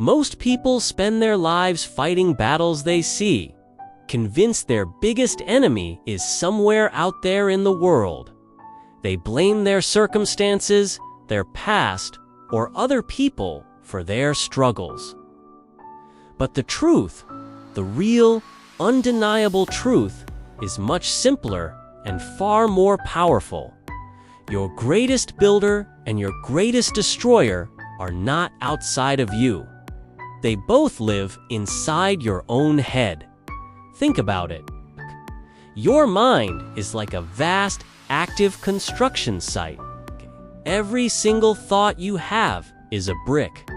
Most people spend their lives fighting battles they see, convinced their biggest enemy is somewhere out there in the world. They blame their circumstances, their past, or other people for their struggles. But the truth, the real, undeniable truth, is much simpler and far more powerful. Your greatest builder and your greatest destroyer are not outside of you. They both live inside your own head. Think about it. Your mind is like a vast, active construction site. Every single thought you have is a brick.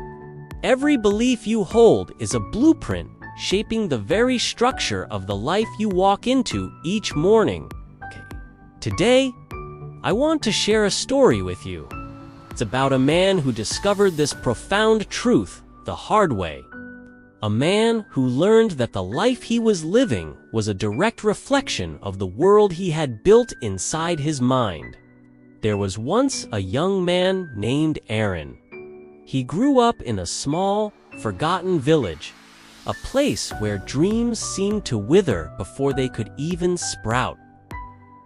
Every belief you hold is a blueprint shaping the very structure of the life you walk into each morning. Today, I want to share a story with you. It's about a man who discovered this profound truth the hard way. A man who learned that the life he was living was a direct reflection of the world he had built inside his mind. There was once a young man named Aaron. He grew up in a small, forgotten village, a place where dreams seemed to wither before they could even sprout.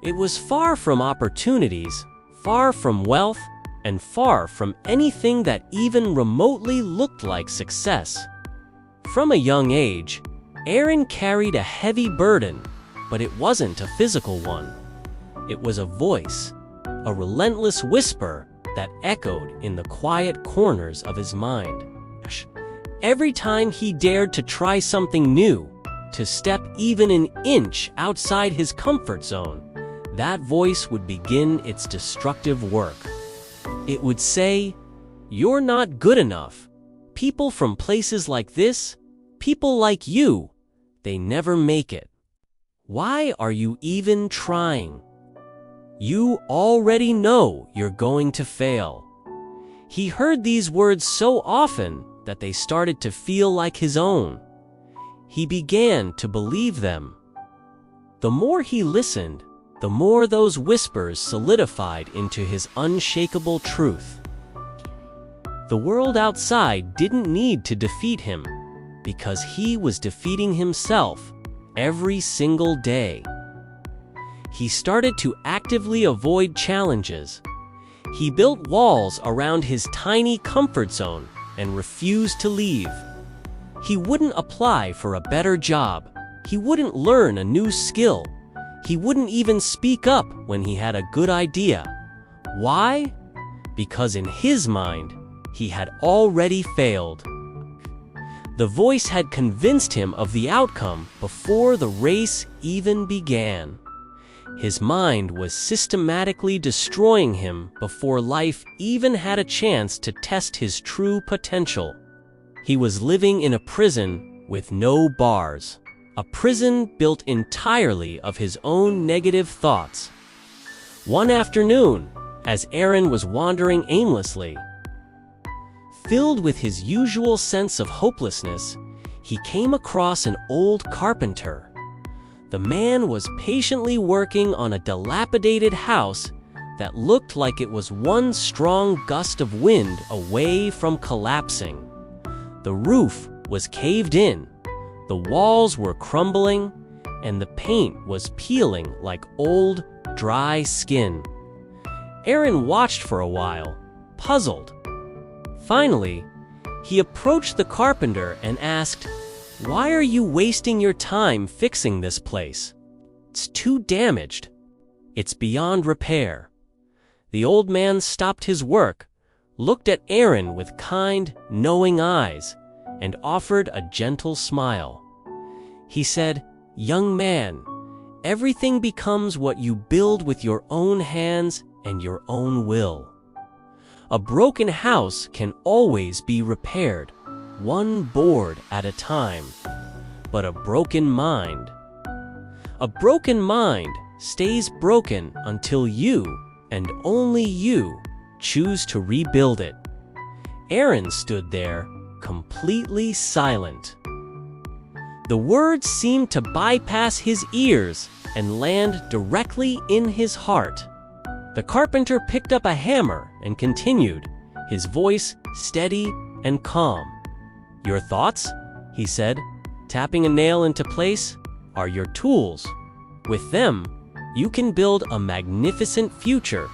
It was far from opportunities, far from wealth, and far from anything that even remotely looked like success. From a young age, Aaron carried a heavy burden, but it wasn't a physical one. It was a voice, a relentless whisper that echoed in the quiet corners of his mind. Every time he dared to try something new, to step even an inch outside his comfort zone, that voice would begin its destructive work. It would say, "You're not good enough. People from places like this, people like you, they never make it. Why are you even trying? You already know you're going to fail." He heard these words so often that they started to feel like his own. He began to believe them. The more he listened, the more those whispers solidified into his unshakable truth. The world outside didn't need to defeat him, because he was defeating himself every single day. He started to actively avoid challenges. He built walls around his tiny comfort zone and refused to leave. He wouldn't apply for a better job. He wouldn't learn a new skill. He wouldn't even speak up when he had a good idea. Why? Because in his mind, he had already failed. The voice had convinced him of the outcome before the race even began. His mind was systematically destroying him before life even had a chance to test his true potential. He was living in a prison with no bars, a prison built entirely of his own negative thoughts. One afternoon, as Aaron was wandering aimlessly, filled with his usual sense of hopelessness, he came across an old carpenter. The man was patiently working on a dilapidated house that looked like it was one strong gust of wind away from collapsing. The roof was caved in, the walls were crumbling, and the paint was peeling like old, dry skin. Aaron watched for a while, puzzled. Finally, he approached the carpenter and asked, "Why are you wasting your time fixing this place? It's too damaged. It's beyond repair." The old man stopped his work, looked at Aaron with kind, knowing eyes, and offered a gentle smile. He said, "Young man, everything becomes what you build with your own hands and your own will. A broken house can always be repaired, one board at a time. But a broken mind stays broken until you, and only you, choose to rebuild it." Aaron stood there, completely silent. The words seemed to bypass his ears and land directly in his heart. The carpenter picked up a hammer and continued, his voice steady and calm. "Your thoughts," he said, "tapping a nail into place, are your tools. With them, you can build a magnificent future,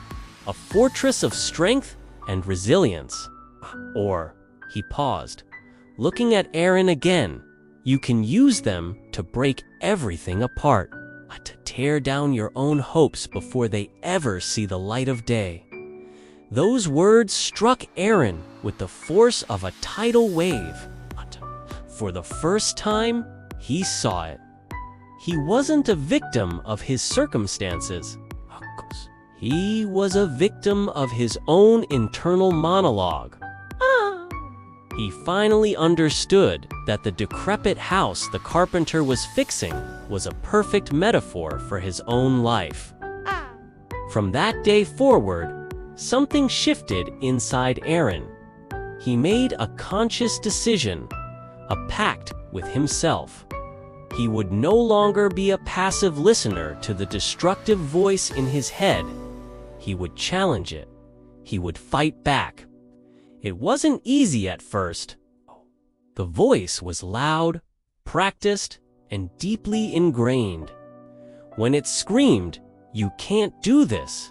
a fortress of strength and resilience." Or, he paused, looking at Aaron again, "you can use them to break everything apart, to tear down your own hopes before they ever see the light of day." Those words struck Aaron with the force of a tidal wave. For the first time, he saw it. He wasn't a victim of his circumstances. He was a victim of his own internal monologue. He finally understood that the decrepit house the carpenter was fixing was a perfect metaphor for his own life. From that day forward, something shifted inside Aaron. He made a conscious decision, a pact with himself. He would no longer be a passive listener to the destructive voice in his head. He would challenge it. He would fight back. It wasn't easy at first. The voice was loud, practiced, and deeply ingrained. When it screamed, "You can't do this,"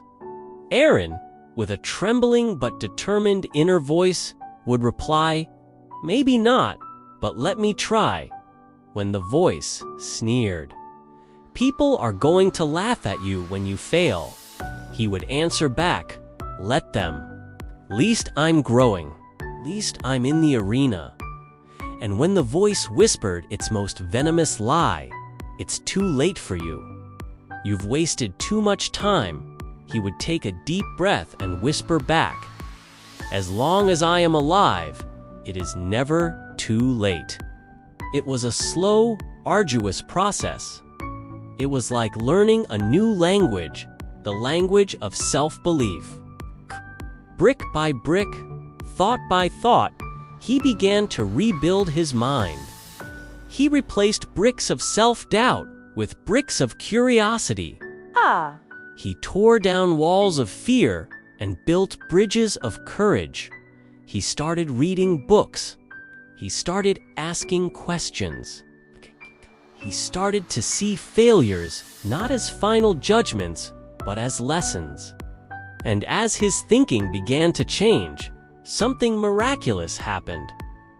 Aaron, with a trembling but determined inner voice, would reply, "Maybe not, but let me try." When the voice sneered, "People are going to laugh at you when you fail," he would answer back, "Let them. Least I'm growing. Least I'm in the arena." And when the voice whispered its most venomous lie, "It's too late for you. You've wasted too much time," he would take a deep breath and whisper back, "As long as I am alive, it is never too late." It was a slow, arduous process. It was like learning a new language, the language of self-belief. Brick by brick, thought by thought, he began to rebuild his mind. He replaced bricks of self-doubt with bricks of curiosity. He tore down walls of fear and built bridges of courage. He started reading books. He started asking questions. He started to see failures not as final judgments, but as lessons. And as his thinking began to change, something miraculous happened.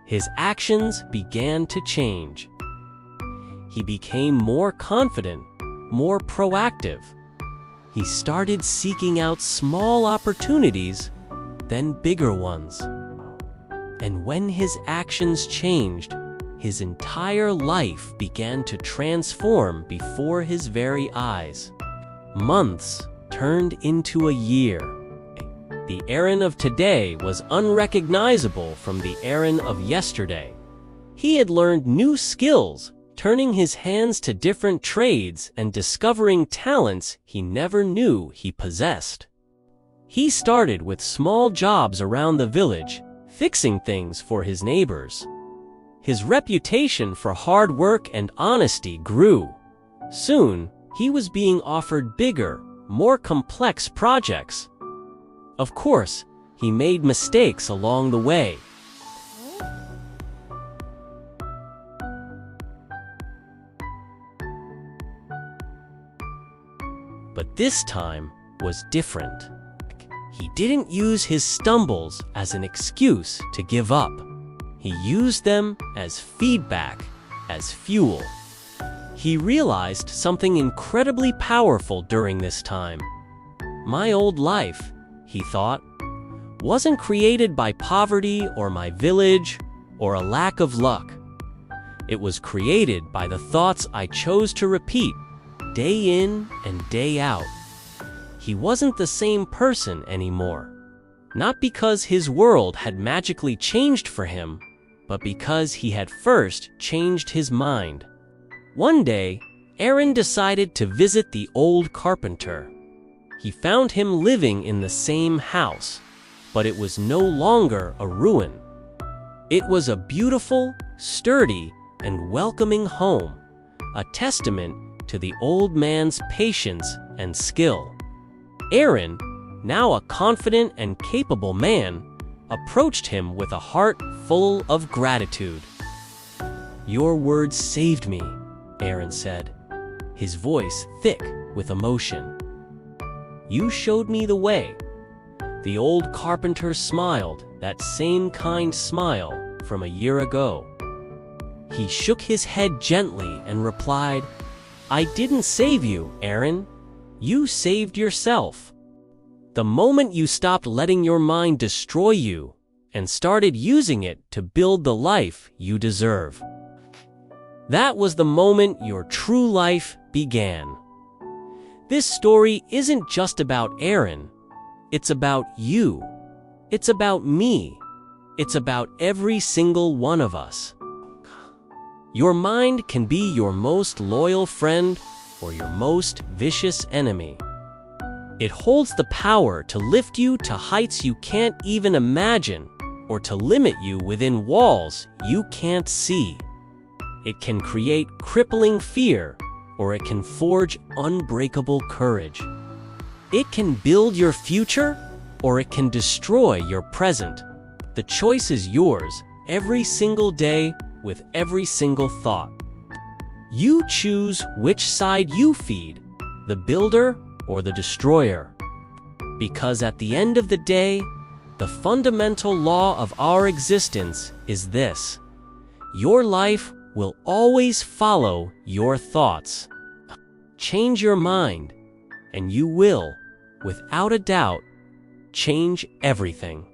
His actions began to change. He became more confident, more proactive. He started seeking out small opportunities, then bigger ones. And when his actions changed, his entire life began to transform before his very eyes. Months turned into a year. The Aaron of today was unrecognizable from the Aaron of yesterday. He had learned new skills, turning his hands to different trades and discovering talents he never knew he possessed. He started with small jobs around the village, fixing things for his neighbors. His reputation for hard work and honesty grew. Soon, he was being offered bigger, more complex projects. Of course, he made mistakes along the way. But this time was different. He didn't use his stumbles as an excuse to give up. He used them as feedback, as fuel. He realized something incredibly powerful during this time. My old life, he thought, wasn't created by poverty or my village or a lack of luck. It was created by the thoughts I chose to repeat day in and day out. He wasn't the same person anymore. Not because his world had magically changed for him, but because he had first changed his mind. One day, Aaron decided to visit the old carpenter. He found him living in the same house, but it was no longer a ruin. It was a beautiful, sturdy, and welcoming home, a testament to the old man's patience and skill. Aaron, now a confident and capable man, approached him with a heart full of gratitude. Your words saved me, Aaron said, his voice thick with emotion. You showed me the way. The old carpenter smiled, that same kind smile from a year ago. He shook his head gently and replied, I didn't save you, Aaron. You saved yourself. The moment you stopped letting your mind destroy you and started using it to build the life you deserve. That was the moment your true life began. This story isn't just about Aaron. It's about you. It's about me. It's about every single one of us. Your mind can be your most loyal friend or your most vicious enemy. It holds the power to lift you to heights you can't even imagine or to limit you within walls you can't see. It can create crippling fear, or it can forge unbreakable courage. It can build your future, or it can destroy your present. The choice is yours every single day with every single thought. You choose which side you feed, the builder or the destroyer. Because at the end of the day, the fundamental law of our existence is this: your life will always follow your thoughts. Change your mind, and you will, without a doubt, change everything.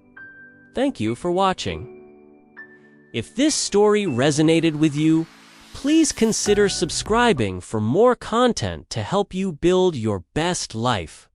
Thank you for watching. If this story resonated with you, please consider subscribing for more content to help you build your best life.